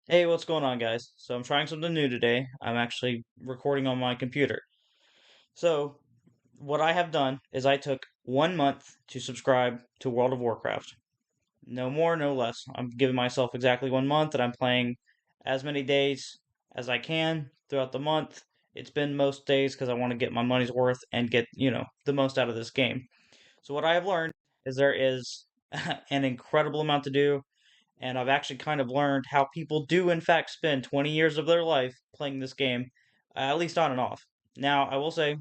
Hey, what's going on, guys? So I'm trying something new today. I'm actually recording on my computer. So what I have done is I took 1 month to subscribe to World of Warcraft. No more, no less. I'm giving myself exactly 1 month, and I'm playing as many days as I can throughout the month. It's been most days because I want to get my money's worth and get, the most out of this game. So what I have learned is there is an incredible amount to do, and I've actually kind of learned how people do, in fact, spend 20 years of their life playing this game, at least on and off. Now, I will say,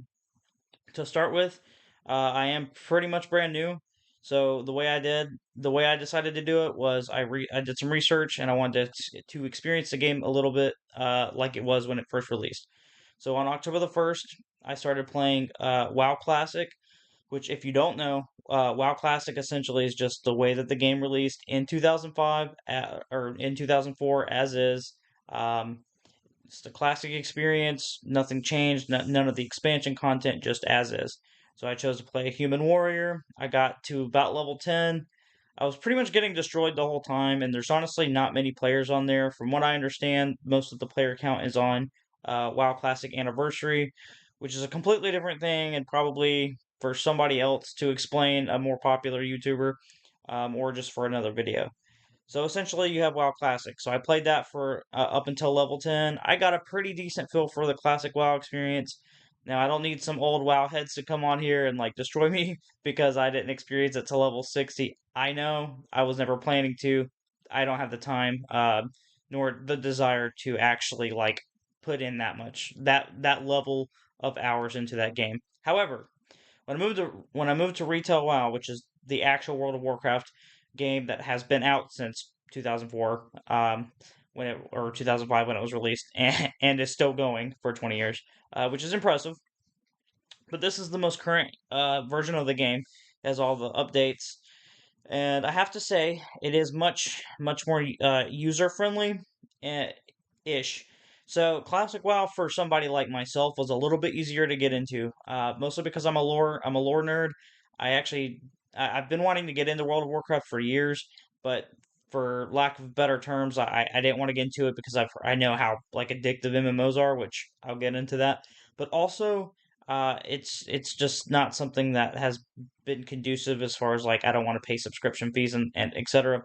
to start with, I am pretty much brand new. So the way I decided to do it was I did some research and I wanted to experience the game a little bit like it was when it first released. So on October the 1st, I started playing WoW Classic, which, if you don't know, WoW Classic essentially is just the way that the game released in 2005 or in 2004 as is. Um, it's the classic experience, nothing changed, none of the expansion content, just as is. So I chose to play a human warrior. I got to about level 10. I was pretty much getting destroyed the whole time, and there's honestly not many players on there. From what I understand, most of the player count is on WoW Classic Anniversary, which is a completely different thing, and probably for somebody else to explain, a more popular YouTuber, or just for another video. So essentially, you have WoW Classic. So I played that for up until level 10. I got a pretty decent feel for the classic WoW experience. Now, I don't need some old WoW heads to come on here and like destroy me because I didn't experience it to level 60. I know I was never planning to. I don't have the time, nor the desire to actually like put in that level of hours into that game. However, when I moved to retail WoW, which is the actual World of Warcraft game that has been out since 2004, when it or 2005 when it was released, and is still going for 20 years, which is impressive. But this is the most current version of the game. It has all the updates, and I have to say it is much more user friendly, ish. So classic WoW for somebody like myself was a little bit easier to get into, mostly because I'm a lore nerd. I've been wanting to get into World of Warcraft for years, but for lack of better terms, I didn't want to get into it because I know how like addictive MMOs are, which I'll get into that. But also, it's just not something that has been conducive as far as like I don't want to pay subscription fees and etc.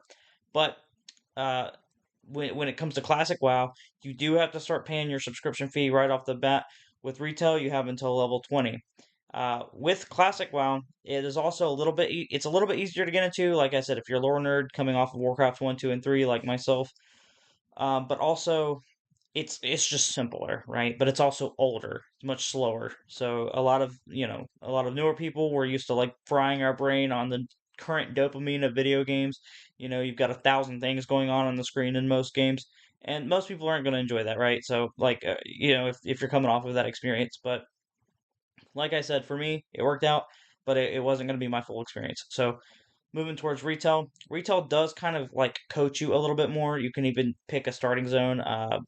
But uh, when it comes to classic WoW, you do have to start paying your subscription fee right off the bat. With retail, you have until level 20. With classic WoW, it is also a little bit it's a little bit easier to get into. Like I said, if you're a lore nerd coming off of Warcraft 1, 2, and 3 like myself, but also it's just simpler, right? But it's also older. It's much slower. So a lot of newer people were used to like frying our brain on the current dopamine of video games. You've got 1,000 things going on the screen in most games, and most people aren't going to enjoy that, right? So like if you're coming off of that experience, but like I said, for me, it worked out, but it wasn't going to be my full experience. So moving towards retail. Retail does kind of like coach you a little bit more. You can even pick a starting zone.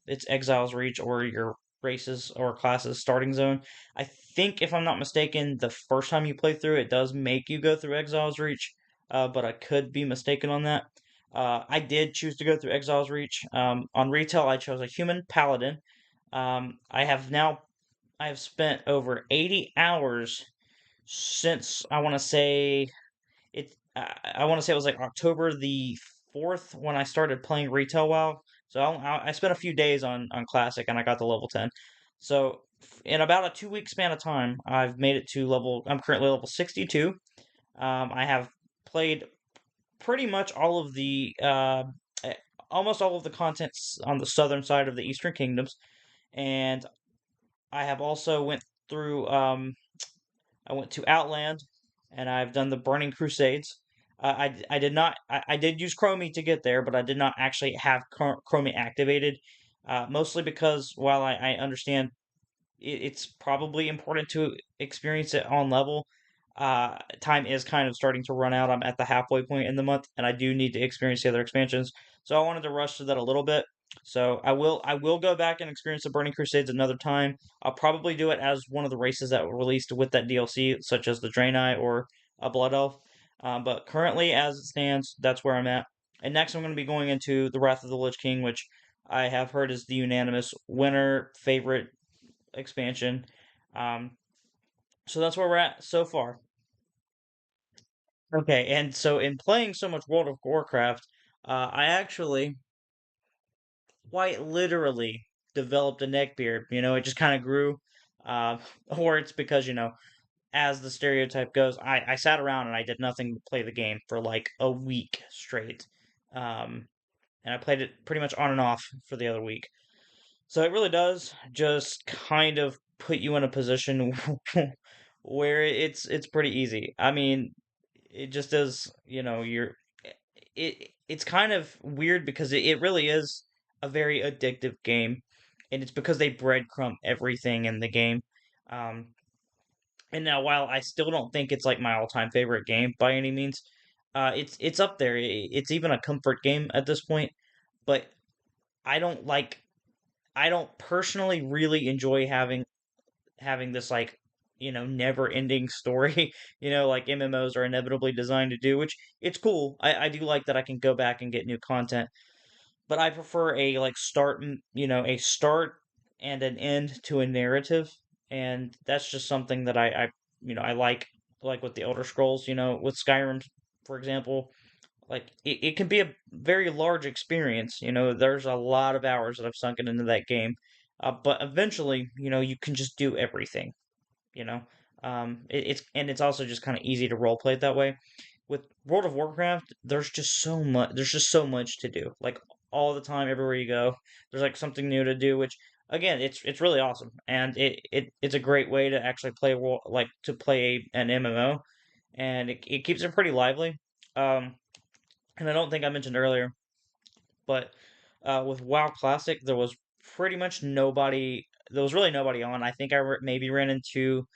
It's Exile's Reach or your races or classes starting zone. I think, if I'm not mistaken, the first time you play through, it does make you go through Exile's Reach, but I could be mistaken on that. I did choose to go through Exile's Reach. On retail, I chose a human paladin. I have spent over 80 hours since I want to say it was like October the 4th when I started playing retail WoW. So I spent a few days on classic and I got to level 10. So in about a 2 week span of time, I've made it to level. I'm currently level 62. I have played pretty much eh, almost all of the contents on the southern side of the Eastern Kingdoms, and I have also went through. I went to Outland, and I've done the Burning Crusades. I did not. I did use Chromie to get there, but I did not actually have Chromie activated. Mostly because while I understand it's probably important to experience it on level, time is kind of starting to run out. I'm at the halfway point in the month, and I do need to experience the other expansions. So I wanted to rush to that a little bit. So I will go back and experience the Burning Crusades another time. I'll probably do it as one of the races that were released with that DLC, such as the Draenei or a Blood Elf. But currently, as it stands, that's where I'm at. And next, I'm going to be going into the Wrath of the Lich King, which I have heard is the unanimous winner favorite expansion. Um, so that's where we're at so far. Okay, and so in playing so much World of Warcraft, I actually quite literally developed a neck beard. It just kind of grew. Uh, or it's because, as the stereotype goes, I sat around and I did nothing but play the game for like a week straight. Um, and I played it pretty much on and off for the other week. So it really does just kind of put you in a position where it's pretty easy. I mean, it just does, it's kind of weird because it really is a very addictive game, and it's because they breadcrumb everything in the game. Um, and now while I still don't think it's like my all-time favorite game by any means, it's up there. It's even a comfort game at this point, but I don't like I don't personally really enjoy having this like never ending story like MMOs are inevitably designed to do, which it's cool. I do like that I can go back and get new content, but I prefer a like a start and an end to a narrative, and that's just something that I like with the Elder Scrolls, with Skyrim, for example. Like it can be a very large experience. There's a lot of hours that I've sunken into that game, but eventually, you can just do everything. You know, it's also just kind of easy to role play it that way. With World of Warcraft, there's just so much. There's just so much to do. Like all the time, everywhere you go, there's like something new to do. Which again, it's really awesome, and it's a great way to actually play like to play an MMO, and it keeps it pretty lively. Um, and I don't think I mentioned earlier, but with WoW Classic, there was pretty much nobody. There was really nobody on. I think maybe ran into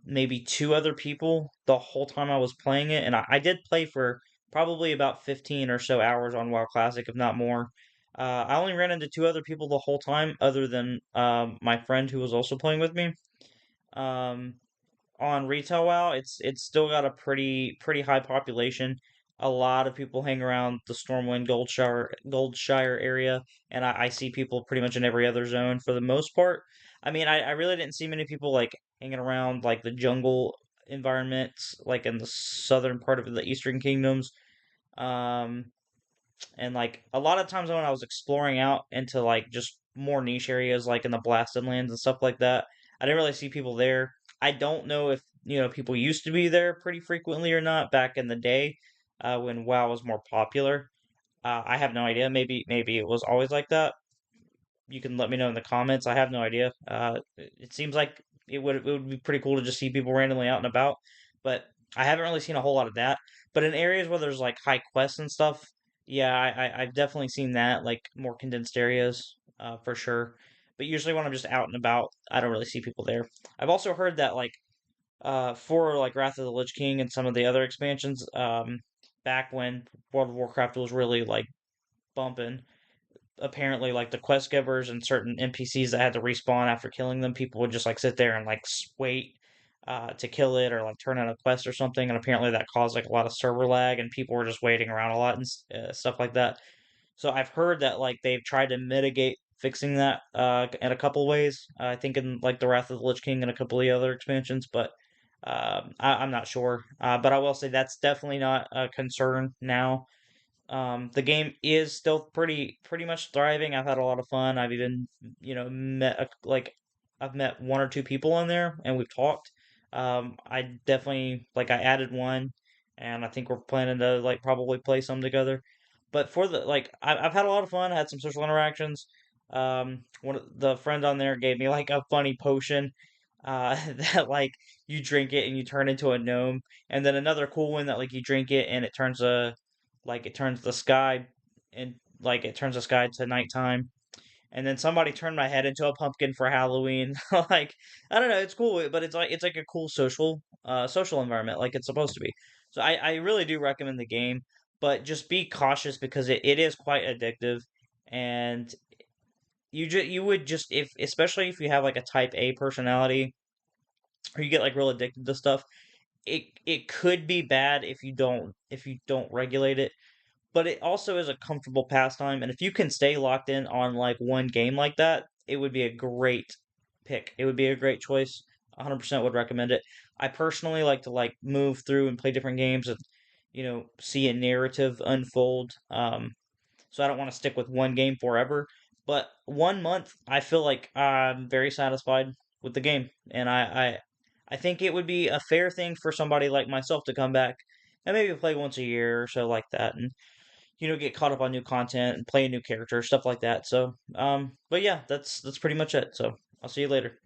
maybe two other people the whole time I was playing it, and I did play for probably about 15 or so hours on WoW Classic, if not more. I only ran into two other people the whole time, other than my friend who was also playing with me. Um, on retail WoW, it's still got a pretty high population. A lot of people hang around the Stormwind Goldshire area, and I see people pretty much in every other zone for the most part. I mean, I really didn't see many people like hanging around like the jungle environments, like in the southern part of the Eastern Kingdoms. Um, and like a lot of times when I was exploring out into like just more niche areas, like in the blasted lands and stuff like that, I didn't really see people there. I don't know if people used to be there pretty frequently or not back in the day, when WoW was more popular. I have no idea. Maybe it was always like that. You can let me know in the comments. I have no idea. It seems like it would be pretty cool to just see people randomly out and about, but I haven't really seen a whole lot of that. But in areas where there's like high quests and stuff, yeah, I've definitely seen that, like more condensed areas, for sure. But usually when I'm just out and about, I don't really see people there. I've also heard that like for like Wrath of the Lich King and some of the other expansions, back when World of Warcraft was really like bumping, apparently like the quest givers and certain NPCs that had to respawn after killing them, people would just like sit there and like wait to kill it or like turn in a quest or something, and apparently that caused like a lot of server lag and people were just waiting around a lot and stuff like that. So I've heard that like they've tried to mitigate fixing that in a couple ways. I think in like the Wrath of the Lich King and a couple of the other expansions, but I'm not sure. But I will say that's definitely not a concern now. The game is still pretty much thriving. I've had a lot of fun. I've even, met like I've met one or two people on there and we've talked. I definitely like I added one, and I think we're planning to like probably play some together. But for the like I've had a lot of fun. I had some social interactions. One of the friend on there gave me like a funny potion that like you drink it and you turn into a gnome, and then another cool one that like you drink it and it turns the sky, and like it turns the sky to nighttime. And then somebody turned my head into a pumpkin for Halloween. Like I don't know, it's cool, but it's like a cool social environment like it's supposed to be. So I really do recommend the game, but just be cautious because it is quite addictive, and you would just, if especially if you have like a type A personality or you get like real addicted to stuff, it could be bad if you don't regulate it. but it also is a comfortable pastime. And if you can stay locked in on like one game like that, it would be a great pick. It would be a great choice. 100% would recommend it. I personally like to like move through and play different games and see a narrative unfold. So I don't want to stick with one game forever. But 1 month, I feel like I'm very satisfied with the game, and I think it would be a fair thing for somebody like myself to come back and maybe play once a year or so like that, and get caught up on new content and play a new character, stuff like that. So, but yeah, that's pretty much it. So I'll see you later.